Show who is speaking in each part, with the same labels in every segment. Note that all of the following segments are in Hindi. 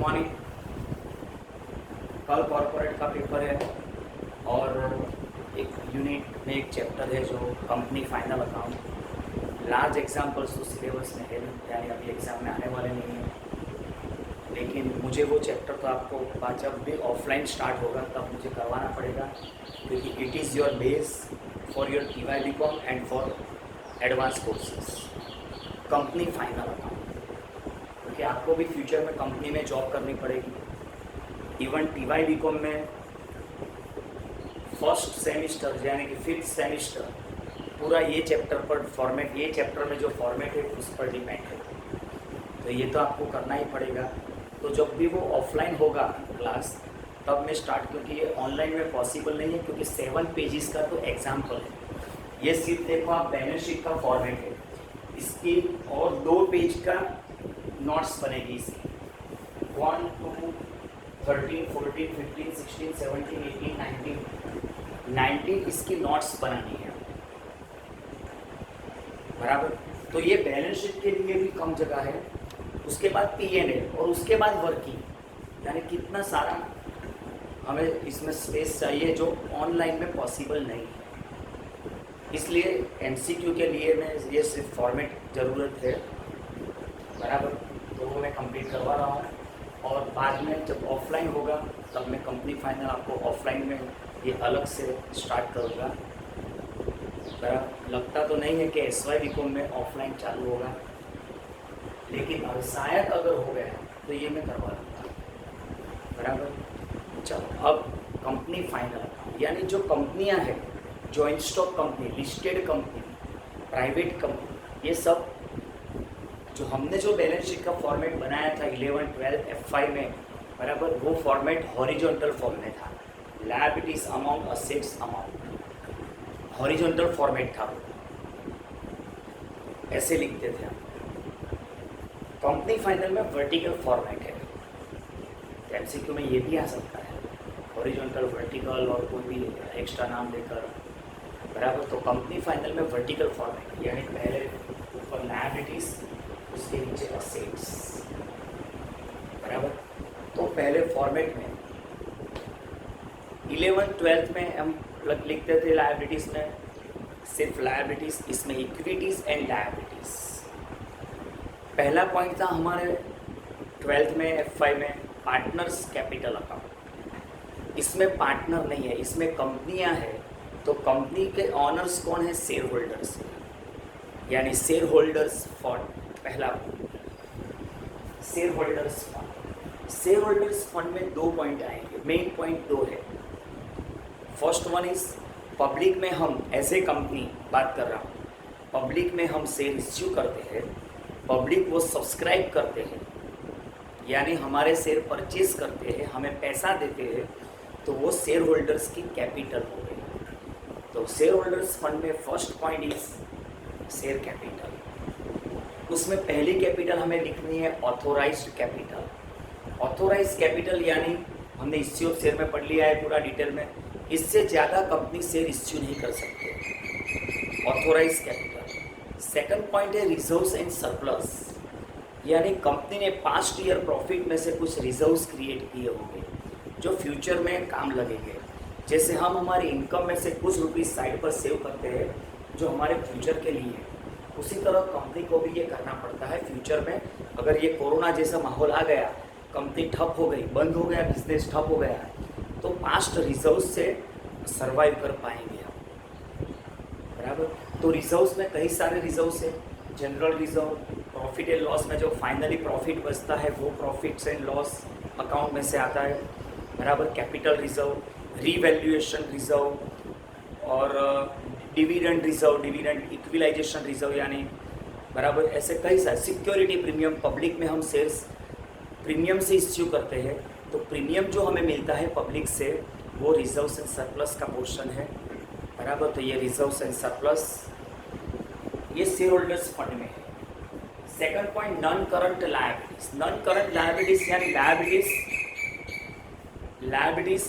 Speaker 1: मॉर्निंग। कल कॉर्पोरेट का पेपर है और एक यूनिट में एक चैप्टर है जो company final account. Large examples तो सिलेबस में है, यानी अभी एग्ज़ाम में आने वाले नहीं हैं, लेकिन मुझे वो चैप्टर तो आपको बाद जब भी ऑफलाइन स्टार्ट होगा तब मुझे करवाना पड़ेगा, क्योंकि it is your base for your TY/BCom and for advance courses. Company final account, क्योंकि आपको भी फ्यूचर में कंपनी में जॉब करनी पड़ेगी। इवन TY/BCom में फर्स्ट सेमिस्टर यानी कि 5th सेमिस्टर पूरा ये चैप्टर पर फॉर्मेट, ये चैप्टर में जो फॉर्मेट है उस पर डिपेंड है, तो ये तो आपको करना ही पड़ेगा। तो जब भी वो ऑफलाइन होगा क्लास तब मैं स्टार्ट, क्योंकि ये ऑनलाइन में पॉसिबल नहीं है, क्योंकि 7 पेजेस का तो एग्जाम्पल है। ये सिर्फ देखो आप बैलेंस शीट का फॉर्मेट है, इसकी और 2 पेज का नोट्स बनेगी इसकी। 1, 2, 13, 14, 15, 16, 17, 18, 19 इसकी नोट्स बनानी है, बराबर। तो ये बैलेंस शीट के लिए भी कम जगह है। उसके बाद P&L और उसके बाद वर्किंग, यानी कितना सारा हमें इसमें स्पेस चाहिए जो ऑनलाइन में पॉसिबल नहीं है। इसलिए MCQ के लिए मैं ये सिर्फ फॉर्मेट ज़रूरत है, बराबर। तो वो मैं कंप्लीट करवा रहा हूँ, और बाद में जब ऑफलाइन होगा तब मैं कंपनी फाइनल आपको ऑफलाइन में ये अलग से स्टार्ट करूँगा। बराबर, लगता तो नहीं है कि SY/BCom में ऑफलाइन चालू होगा, लेकिन अब शायद अगर हो गया तो ये मैं करवा लूँगा, बराबर। चलो, अब कंपनी फाइनल यानी जो कंपनियां हैं, joint stock company, listed company, private company, ये सब जो हमने जो बैलेंस शीट का फॉर्मेट बनाया था 11, 12, F5 में, बराबर, वो फॉर्मेट हॉरिजॉन्टल फॉर्म में था। Liabilities amount, assets amount, horizontal format था, ऐसे लिखते थे हम। कंपनी फाइनल में वर्टिकल फॉर्मेट है। MCQ में ये भी आ सकता है, हॉरिजॉन्टल, वर्टिकल और कोई भी एक्स्ट्रा नाम देकर, बराबर। तो कंपनी फाइनल में वर्टिकल फॉर्मेट, यानी पहले ऊपर लायबिलिटीज, उसके नीचे असेट्स, बराबर। तो पहले फॉर्मेट में 11, 12 में हम लिखते थे लायबिलिटीज में सिर्फ लायबिलिटीज, इसमें इक्विटीज एंड लायबिलिटीज। पहला पॉइंट था हमारे 12th में F5 में पार्टनर्स कैपिटल अकाउंट। इसमें पार्टनर नहीं है, इसमें कंपनियां हैं, तो कंपनी के ऑनर्स कौन है? शेयर होल्डर्स, यानी शेयर होल्डर्स फंड। पहला share holders fund. Share holders fund में 2 पॉइंट आएंगे, मेन पॉइंट 2 है। फर्स्ट वन इज पब्लिक में हम एज ए कंपनी बात कर रहा हूँ, पब्लिक में हम शेयर इश्यू करते हैं, पब्लिक वो सब्सक्राइब करते हैं, यानी हमारे शेयर परचेज करते हैं, हमें पैसा देते हैं, तो वो शेयर होल्डर्स की कैपिटल हो गई। तो शेयर होल्डर्स फंड में first point is share capital. उसमें पहली कैपिटल हमें लिखनी है ऑथोराइज्ड कैपिटल। ऑथोराइज्ड कैपिटल यानी हमने इश्यू शेयर में पढ़ लिया है पूरा डिटेल में, इससे ज़्यादा कंपनी शेयर इश्यू नहीं कर सकते, ऑथोराइज्ड कैपिटल। सेकंड पॉइंट है रिजर्व्स एंड सरप्लस, यानी कंपनी ने पास्ट ईयर प्रॉफिट में से कुछ रिजर्व्स क्रिएट किए होंगे जो फ्यूचर में काम लगेंगे। जैसे हम हमारी इनकम में से कुछ रुपीस साइड पर सेव करते हैं जो हमारे फ्यूचर के लिए है, उसी तरह कंपनी को भी ये करना पड़ता है फ्यूचर में। अगर ये कोरोना जैसा माहौल आ गया, कंपनी ठप हो गई, बंद हो गया, बिजनेस ठप हो गया, तो पास्ट रिजर्व से सर्वाइव कर पाएंगे हम, बराबर। तो रिजर्व्स में कई सारे रिजर्व्स है। General reserve, profit and loss में जो फाइनली प्रॉफिट बचता है वो प्रॉफिट्स एंड लॉस अकाउंट में से आता है, बराबर। कैपिटल रिजर्व, रीवैल्यूएशन रिजर्व और dividend reserve, dividend equalisation reserve, यानी बराबर ऐसे कई सारे। सिक्योरिटी प्रीमियम, पब्लिक में हम शेयर्स प्रीमियम से इश्यू करते हैं, तो प्रीमियम जो हमें मिलता है पब्लिक से वो रिजर्व्स एंड सरप्लस का पोर्शन है, बराबर। तो ये रिजर्व्स एंड सरप्लस ये शेयर होल्डर्स फंड में है। Second point non current liabilities. Non current liabilities यानी liabilities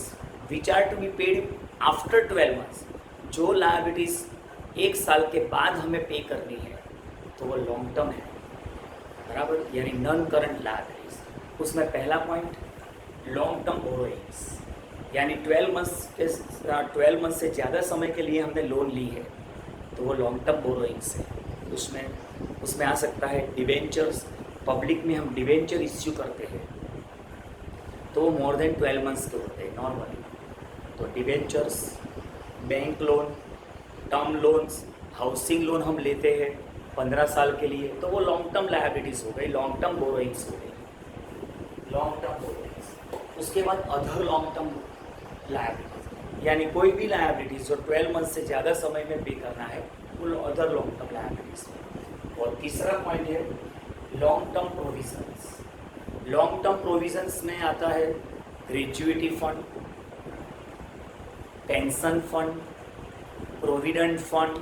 Speaker 1: which are to be paid after 12 months. जो लायबिलिटीज 1 साल के बाद हमें पे करनी है तो वो लॉन्ग टर्म है, बराबर, यानी नॉन करंट लायबिलिटीज। उसमें पहला पॉइंट लॉन्ग टर्म बोरोइंग्स, यानी 12 मंथ से ज़्यादा समय के लिए हमने लोन ली है तो वो लॉन्ग टर्म बोरोइंग्स है। उसमें आ सकता है डिवेंचर्स, पब्लिक में हम डिवेंचर इश्यू करते हैं तो वो मोर देन 12 मंथ्स के होते हैं नॉर्मली। तो debentures, bank loan, term loans, housing loan हम लेते हैं 15 साल के लिए तो वो लॉन्ग टर्म लायबिलिटीज़ हो गई, लॉन्ग टर्म बोरोइंग्स हो गई, लॉन्ग टर्म बोरोइंग्स। उसके बाद अदर लॉन्ग टर्म लायबिलिटीज़, यानी कोई भी लायबिलिटीज़ जो 12 मंथ से ज़्यादा समय में पे करना है वो अदर लॉन्ग टर्म लायबिलिटीज़। और तीसरा पॉइंट है long term provisions. Long term provisions में आता है gratuity fund, pension fund, provident fund.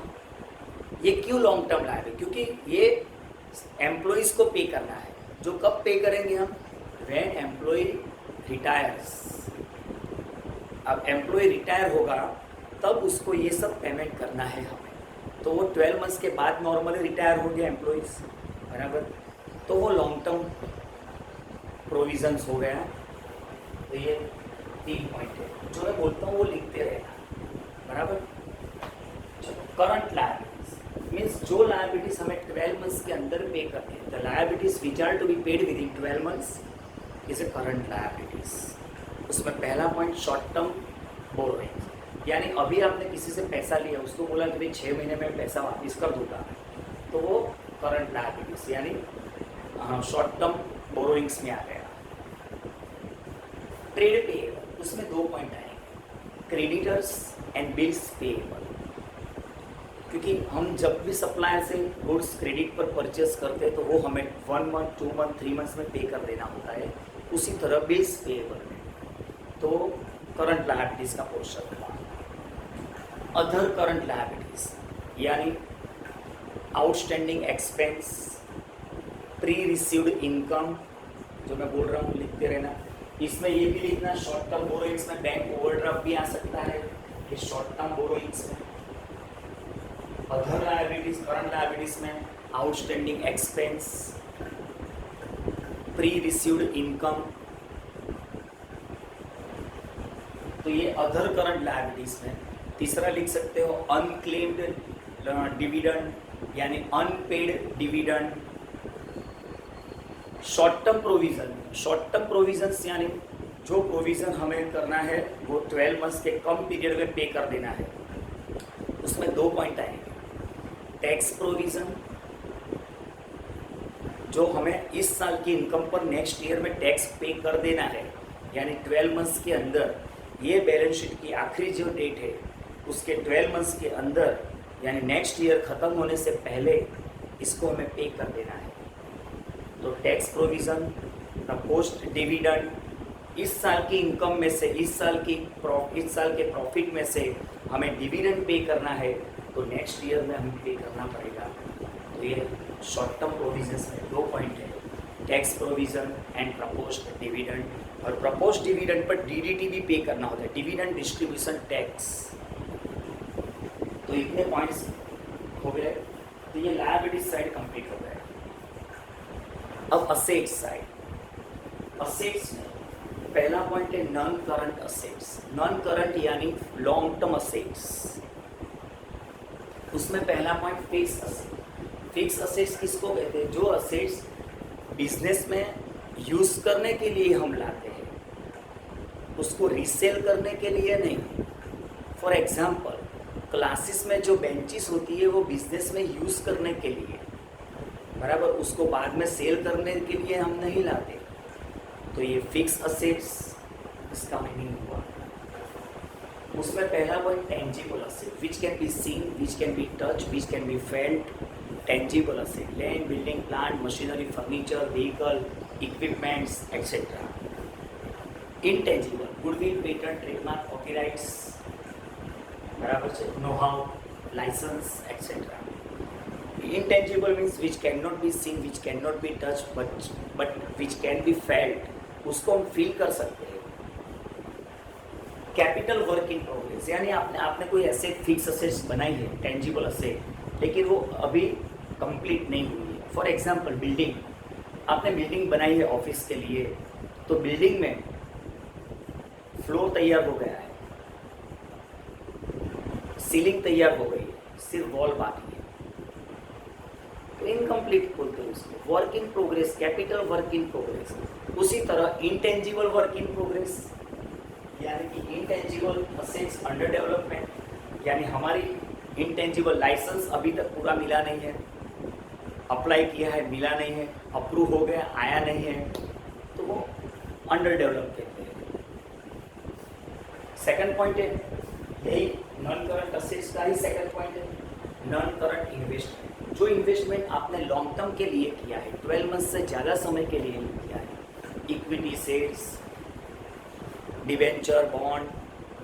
Speaker 1: ये क्यों लॉन्ग टर्म लाए? क्योंकि ये एम्प्लॉयज़ को पे करना है। जो कब पे करेंगे हम? When employee retires. अब एम्प्लॉय रिटायर होगा तब उसको ये सब पेमेंट करना है हमें। तो वो 12 मंथ्स के बाद नॉर्मली रिटायर हो गया एम्प्लॉयज़, बराबर, तो वो लॉन्ग टर्म प्रोविजंस हो गया। तो ये 3 पॉइंट है जो मैं बोलता हूँ वो लिखते रहना, बराबर। चलो, करंट लायबिलिटीज मीन्स जो लायबिलिटीज हमें 12 मंथ्स के अंदर पे करते हैं, the liabilities which are to be paid within 12 months is a current liabilities. उसमें पहला पॉइंट शॉर्ट टर्म बोरोइंग, यानी अभी आपने किसी से पैसा लिया, उसको बोला कि भाई 6 महीने में पैसा वापस कर दूंगा, तो वो करंट लायबिलिटीज यानी शॉर्ट टर्म बोरोइंग्स में आ गया। ट्रेड पेएबल, उसमें 2 पॉइंट आएंगे, क्रेडिटर्स एंड बिल्स पेएबल। क्योंकि हम जब भी सप्लायर से गुड्स क्रेडिट पर परचेस करते हैं तो वो हमें 1 मंथ, 2 मंथ, 3 मंथ्स में पे कर देना होता है। उसी तरह बिल्स पेएबल में तो करंट लायबिलिटीज का पोर्शन हुआ। अदर करंट लायबिलिटीज यानी outstanding expense, pre received income, जो मैं बोल रहा हूँ लिखते रहना। इसमें ये भी लिखना शॉर्ट टर्म बोरोइंग्स में बैंक ओवरड्राफ्ट भी आ सकता है, ये शॉर्ट टर्म बोरोइंग्स में। अदर लायबिलिटीज, करंट लायबिलिटीज में outstanding expense, pre received income, तो ये अदर करंट लायबिलिटीज में। तीसरा लिख सकते हो अनक्लेम्ड डिविडेंड यानी unpaid dividend. Short term provision, short term provisions यानी जो प्रोविज़न हमें करना है वो 12 मंथ्स के कम पीरियड में पे कर देना है। उसमें 2 पॉइंट आएंगे, टैक्स प्रोविज़न, जो हमें इस साल की इनकम पर नेक्स्ट ईयर में टैक्स पे कर देना है, यानी 12 मंथ्स के अंदर ये बैलेंस शीट की आखिरी जो डेट है उसके 12 मंथ्स के अंदर यानी नेक्स्ट ईयर ख़त्म होने से पहले इसको हमें पे कर देना है। तो टैक्स प्रोविज़न, प्रपोज्ड डिविडेंड, इस साल की इनकम में से, इस साल के प्रॉफिट में से हमें डिविडेंड पे करना है तो नेक्स्ट ईयर में हमें पे करना पड़ेगा। तो ये शॉर्ट टर्म प्रोविजंस में 2 पॉइंट है, tax provision and proposed dividend. और प्रपोज्ड डिविडेंड पर डीडीटी भी पे करना होता है, डिविडेंड डिस्ट्रीब्यूशन टैक्स। तो इतने पॉइंट्स हो गए, तो ये लायबिलिटी साइड कंप्लीट हो गया। अब असेट्स साइड, असेट्स में पहला पॉइंट है non current assets. Non current यानी लॉन्ग टर्म असेट्स। उसमें पहला point fix asset. Fix assets किसको कहते हैं? जो असेट्स बिजनेस में यूज करने के लिए हम लाते हैं, उसको रीसेल करने के लिए नहीं। फॉर एग्जाम्पल, क्लासेस में जो बेंचेस होती है वो बिजनेस में यूज करने के लिए, बराबर, उसको बाद में सेल करने के लिए हम नहीं लाते। तो ये फिक्स असेट्स इसका मीनिंग हुआ। उसमें पहला point tangible asset, which can be seen, which can be touch, which can be felt. Tangible asset, land, building, plant, machinery, furniture, vehicle, equipments etcetera. Intangible, goodwill, patent, trademark, copyrights, बराबर से, know how, licence etcetera. Intangible means which cannot be seen, which cannot be touched, but which can be felt. उसको हम फील कर सकते हैं। कैपिटल वर्क इन प्रोग्रेस, यानी आपने कोई एसेट, फिक्स असेट्स बनाई है, टेंजिबल असेट, लेकिन वो अभी कंप्लीट नहीं हुई है। फॉर एग्जांपल, बिल्डिंग, आपने बिल्डिंग बनाई है ऑफिस के लिए, तो बिल्डिंग में फ्लोर तैयार हो गया है, सीलिंग तैयार हो गई है, सिर्फ वॉल बाकी है, तो इनकम्प्लीट बोलते हैं उसको, work in progress, capital work in progress. उसी तरह इंटेंजिबल वर्क इन प्रोग्रेस, यानी कि इंटेंजिबल असेट्स अंडर डेवलपमेंट, यानी हमारी इंटेंजिबल लाइसेंस अभी तक पूरा मिला नहीं है, अप्लाई किया है मिला नहीं है, अप्रूव हो गया आया नहीं है, तो वो अंडर डेवलप कहते हैं। सेकंड पॉइंट है, यही नॉन करंट असेट्स का ही सेकंड पॉइंट है, नॉन करंट इन्वेस्टमेंट। जो इन्वेस्टमेंट आपने लॉन्ग टर्म के लिए किया है, 12 मंथ से ज़्यादा समय के लिए किया है, equity shares, debenture, bond,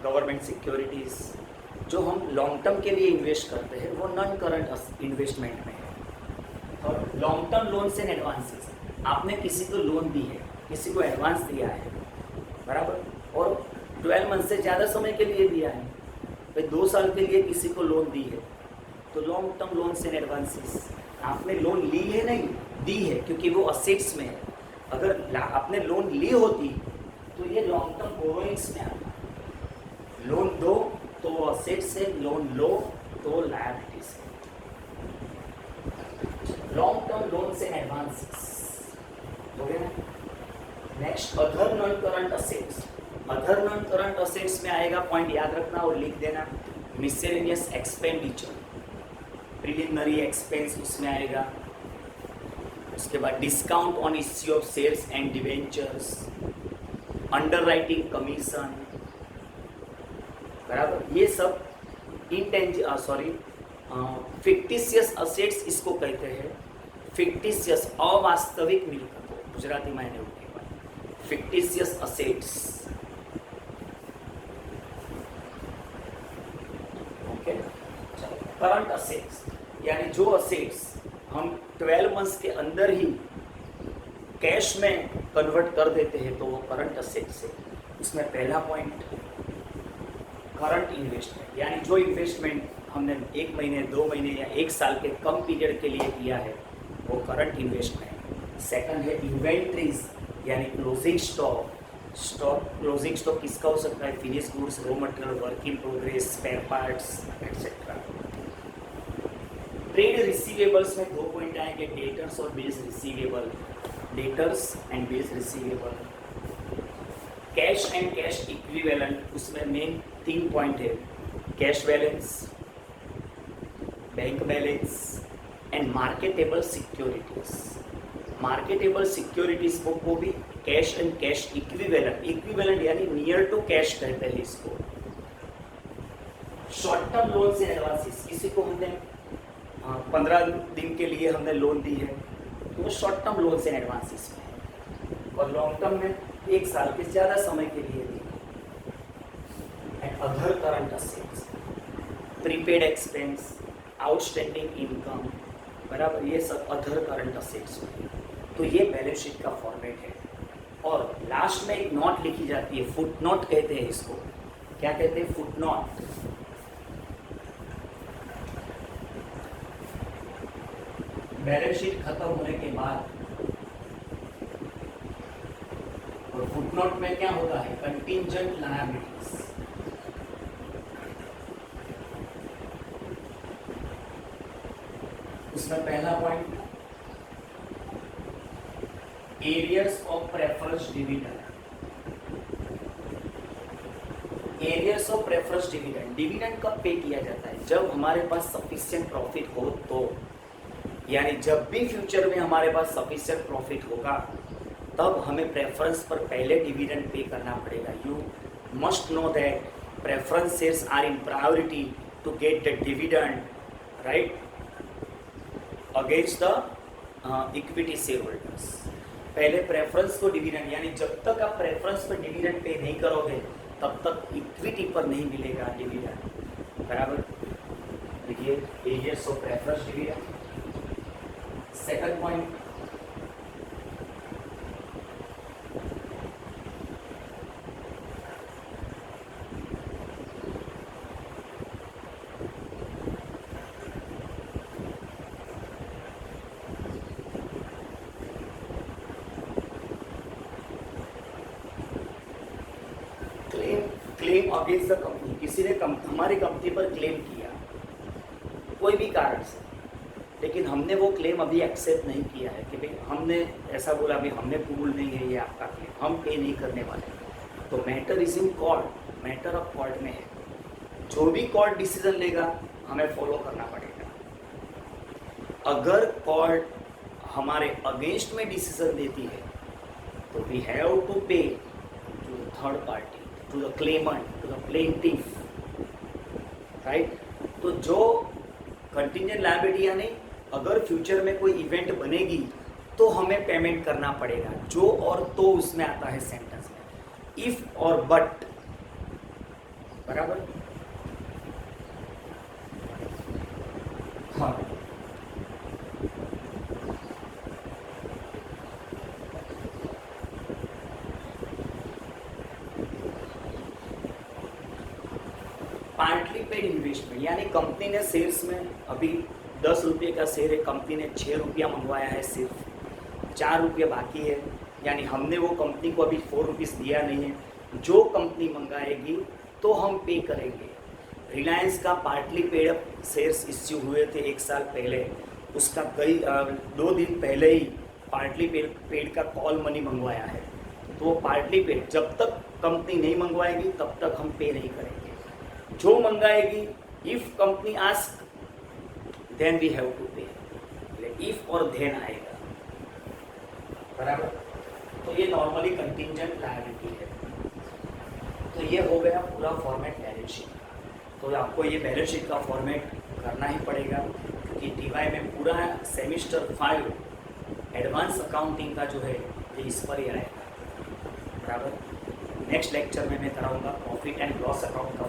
Speaker 1: government securities, जो हम लॉन्ग टर्म के लिए इन्वेस्ट करते हैं वो नॉन करंट इन्वेस्टमेंट में है। और long term loans and advances, आपने किसी को लोन दी है, किसी को एडवांस दिया है, बराबर, और 12 मंथ से ज़्यादा समय के लिए दिया है, भाई 2 साल के लिए किसी को लोन दी है, तो long term loans and advances. आपने लोन ली है नहीं, दी है, क्योंकि वो असेट्स में है। अगर आपने लोन ली होती तो ये लॉन्ग टर्म बोरोइंग्स में आता, लोन दो तो वो असेट्स है, लोन लो तो लायबिलिटीज है। Long term loans and advances हो गया। Next, other non current assets. Other non current assets में आएगा, पॉइंट याद रखना और लिख देना, मिसलेनियस एक्सपेंडिचर, प्रिलिमिनरी एक्सपेंस उसमें आएगा। उसके बाद discount on issue of shares and debentures, underwriting commission, बराबर, ये सब फिक्टिशियस असेट्स इसको कहते हैं। फिक्टिशियस, अवास्तविक मिलकतों, गुजराती में ने fictitious assets, okay. Current assets यानी जो असेट्स हम 12 मंथ्स के अंदर ही कैश में कन्वर्ट कर देते हैं तो वो करंट असेट्स है। उसमें पहला पॉइंट करंट इन्वेस्टमेंट, यानी जो इन्वेस्टमेंट हमने 1 महीने 2 महीने या 1 साल के कम पीरियड के लिए किया है वो करंट इन्वेस्टमेंट। सेकंड है इन्वेंट्रीज, यानी क्लोजिंग स्टॉक। क्लोजिंग स्टॉक किसका हो सकता है, finish goods, raw material, work in progress, spare parts etcetera. Trade receivables में 2 पॉइंट आएंगे, डेटर्स और bills receivable. Debtors and bills receivable. Cash and cash equivalent, उसमें मेन 3 पॉइंट है, cash balance, bank balance and marketable securities. Marketable securities को भी cash and cash equivalent, equivalent यानी नियर टू कैश कहते हैं इसको। शॉर्ट टर्म लोन से एडवांसेस, किसी को हमने 15 दिन के लिए हमने लोन दी है तो वो शॉर्ट टर्म लोन से एडवांसेस में है, और लॉन्ग टर्म में 1 साल के ज़्यादा समय के लिए दी। And other current assets, prepaid expense, outstanding income, बराबर, ये सब अदर करंट असेट्स में। तो ये बैलेंस शीट का फॉर्मेट है। और लास्ट में एक नोट लिखी जाती है, फुट नोट कहते हैं इसको। क्या कहते हैं, फुट नोट। बैलेंस शीट खत्म होने के बाद और फुटनोट में क्या होता है, कंटिंजेंट लायबिलिटीज। उसमें पहला point arrears of preference dividend. Arrears of preference dividend, dividend कब पे किया जाता है, जब हमारे पास सफिशिएंट प्रॉफिट हो तो, यानी जब भी फ्यूचर में हमारे पास सफिशिएंट प्रॉफिट होगा तब हमें प्रेफरेंस पर पहले डिविडेंड पे करना पड़ेगा। You must know that preference shares are in priority to get the dividend, right, against the equity share holders. पहले प्रेफरेंस को डिविडेंड, यानी जब तक आप प्रेफरेंस पर डिविडेंड पे नहीं करोगे तब तक इक्विटी पर नहीं मिलेगा डिविडेंड, बराबर। देखिए, arrears of preference dividend. Second point, claim against the company, किसी ने हमारी कंपनी पर क्लेम किया कोई भी कारण से, लेकिन हमने वो क्लेम अभी एक्सेप्ट नहीं किया है कि भाई हमने ऐसा बोला भी हमने कबूल नहीं है ये आपका क्लेम, हम पे नहीं करने वाले, तो matter is in court, matter of court में है। जो भी कोर्ट डिसीजन लेगा हमें फॉलो करना पड़ेगा। अगर कोर्ट हमारे अगेंस्ट में डिसीजन देती है तो we have to pay to the third party, to the claimant, to the plaintiff, right. तो जो कंटिजेंट लायबिलिटी यानी अगर फ्यूचर में कोई इवेंट बनेगी तो हमें पेमेंट करना पड़ेगा, जो और तो उसमें आता है सेंटेंस में, इफ और बट, बराबर। हाँ, पार्टली पेड इन्वेस्टमेंट यानी कंपनी ने शेयर्स में अभी 10 रुपये का शेयर है, कंपनी ने 6 रुपया मंगवाया है, सिर्फ 4 रुपये बाकी है, यानी हमने वो कंपनी को अभी 4 रुपीज़ दिया नहीं है। जो कंपनी मंगाएगी तो हम पे करेंगे। रिलायंस का पार्टली पेड शेयर्स इश्यू हुए थे 1 साल पहले, उसका 2 दिन पहले ही पार्टली पेड का कॉल मनी मंगवाया है। तो वो पार्टली पेड जब तक कंपनी नहीं मंगवाएगी तब तक हम पे नहीं करेंगे। जो मंगाएगी, if company ask then we have to pay, if और देन आएगा, बराबर। तो ये नॉर्मली कंटिजेंट लायबिलिटी है। तो ये हो गया पूरा फॉर्मेट बैलेंस शीट का। तो आपको ये बैलेंस शीट का फॉर्मेट करना ही पड़ेगा, क्योंकि टीवाई में पूरा सेमिस्टर 5 एडवांस अकाउंटिंग का जो है ये इस पर ही आएगा, बराबर। नेक्स्ट लेक्चर में मैं कराऊंगा प्रॉफिट एंड लॉस अकाउंट का